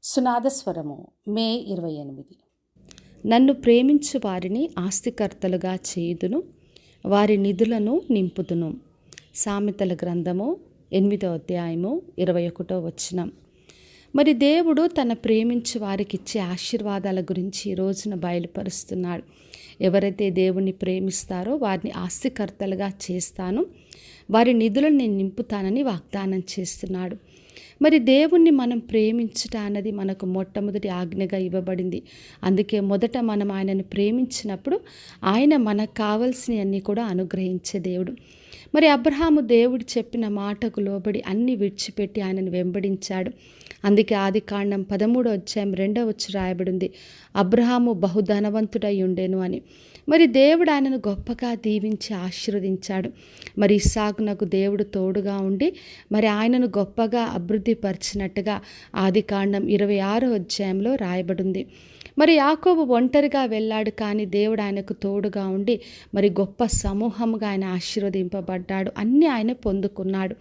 సునాదస్వరము మే 28. నన్ను ప్రేమించు వారిని ఆస్తికర్తలుగా చేయుదును, వారి నిధులను నింపుదును. సామెతల గ్రంథము 8వ అధ్యాయము 21వ వచనం. మరి దేవుడు తన ప్రేమించు వారికి ఇచ్చే ఆశీర్వాదాల గురించి ఈ రోజున బయలుపరుస్తున్నాడు. ఎవరైతే దేవుణ్ణి ప్రేమిస్తారో వారిని ఆస్తికర్తలుగా చేస్తాను, వారి నిధులను నేను నింపుతానని వాగ్దానం చేస్తున్నాడు. మరి దేవుణ్ణి మనం ప్రేమించుట అన్నది మనకు మొట్టమొదటి ఆజ్ఞగా ఇవ్వబడింది. అందుకే మొదట మనం ఆయనను ప్రేమించినప్పుడు ఆయన మనకు కావలసినవన్నీ కూడా అనుగ్రహించే దేవుడు. మరి అబ్రహాము దేవుడు చెప్పిన మాటకు లోబడి అన్ని విడిచిపెట్టి ఆయనను వెంబడించాడు. అందుకే ఆదికాండం 13వ అధ్యాయం 2వ వచనం రాయబడింది, అబ్రహాము బహుధనవంతుడై ఉండెను అని. మరి దేవుడు ఆయనను గొప్పగా దీవించి ఆశీర్వదించాడు. మరి ఇస్సాకునకు దేవుడు తోడుగా ఉండి మరి ఆయనను గొప్పగా అభివృద్ధి పరిచినట్టుగా ఆదికాండం 26వ అధ్యాయంలో రాయబడింది. మరి యాకోబు ఒంటరిగా వెళ్ళాడు, కానీ దేవుడు ఆయనకు తోడుగా ఉండి మరి గొప్ప సమూహంగా ఆయన ఆశీర్వదింపబడ్డాడు, అన్నీ ఆయన పొందుకున్నాడు.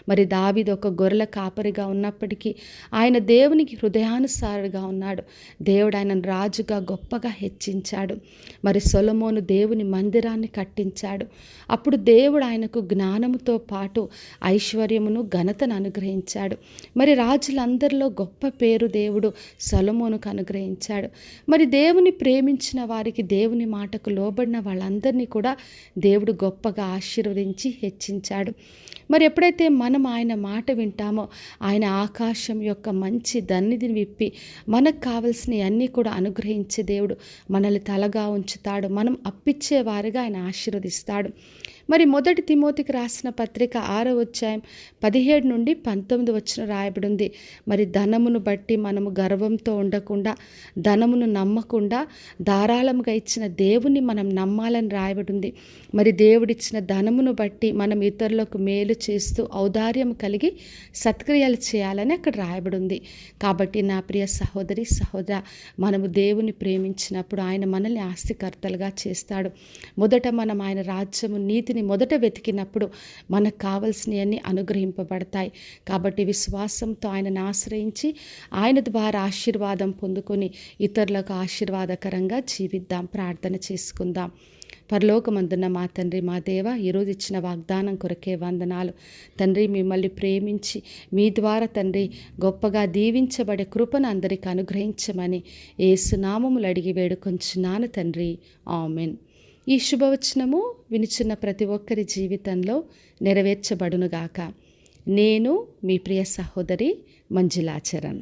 మరి దావీదు ఒక గొర్రెల కాపరిగా ఉన్నప్పటికీ ఆయన దేవునికి హృదయానుసారుగా ఉన్నాడు. దేవుడు ఆయనను రాజుగా గొప్పగా హెచ్చించాడు. మరి సొలొమోను దేవుని మందిరాన్ని కట్టించాడు. అప్పుడు దేవుడు ఆయనకు జ్ఞానముతో పాటు ఐశ్వర్యమును ఘనతను అనుగ్రహించాడు. మరి రాజులందరిలో గొప్ప పేరు దేవుడు సొలొమోనుకు అనుగ్రహించాడు. మరి దేవుని ప్రేమించిన వారికి, దేవుని మాటకు లోబడిన వాళ్ళందరినీ కూడా దేవుడు గొప్పగా ఆశీర్వదించి హెచ్చించాడు. మరి ఎప్పుడైతే మనం ఆయన మాట వింటామో ఆయన ఆకాశం యొక్క మంచి దన్నిధిని విప్పి మనకు కావలసినవి అన్నీ కూడా అనుగ్రహించే దేవుడు. మనల్ని తలగా ఉంచుతాడు, మనం అప్పిచ్చే వారిగా ఆయన ఆశీర్వదిస్తాడు. మరి మొదటి తిమోతికి రాసిన పత్రిక 6వ అధ్యాయం 17 నుండి 19 వచనం రాయబడింది. మరి ధనమును బట్టి మనము గర్వంతో ఉండకుండా, ధనమును నమ్మకుండా ధారాళముగా ఇచ్చిన దేవుని మనం నమ్మాలని రాయబడింది. మరి దేవుడిచ్చిన ధనమును బట్టి మనం ఇతరులకు మేలు చేస్తూ ఔదార్యం కలిగి సత్క్రియలు చేయాలని అక్కడ రాయబడింది. కాబట్టి నా ప్రియ సహోదరి సహోదర, మనము దేవుని ప్రేమించినప్పుడు ఆయన మనల్ని ఆస్తికర్తలుగా చేస్తాడు. మొదట మనం ఆయన రాజ్యము నీతిని మొదట వెతికినప్పుడు మనకు కావలసినవన్నీ అనుగ్రహింపబడతాయి. కాబట్టి విశ్వాసంతో ఆయనను ఆశ్రయించి ఆయన ద్వారా ఆశీర్వాదం పొందుకొని ఇతరులకు ఆశీర్వాదకరంగా జీవిద్దాం. ప్రార్థన చేసుకుందాం. పరలోకమందున్న మా తండ్రి, మా దేవ, ఈరోజు ఇచ్చిన వాగ్దానం కొరకే వందనాలు తండ్రి. మిమ్మల్ని ప్రేమించి మీ ద్వారా తండ్రి గొప్పగా దీవించబడే కృపను అందరికీ అనుగ్రహించమని యేసు నామములు అడిగి వేడుకొంచున్నాను తండ్రి. ఆమెన్. ఈ శుభవచనము వినిచున్న ప్రతి ఒక్కరి జీవితంలో నెరవేర్చబడునుగాక. నేను మీ ప్రియ సహోదరి మంజులాచరణ్.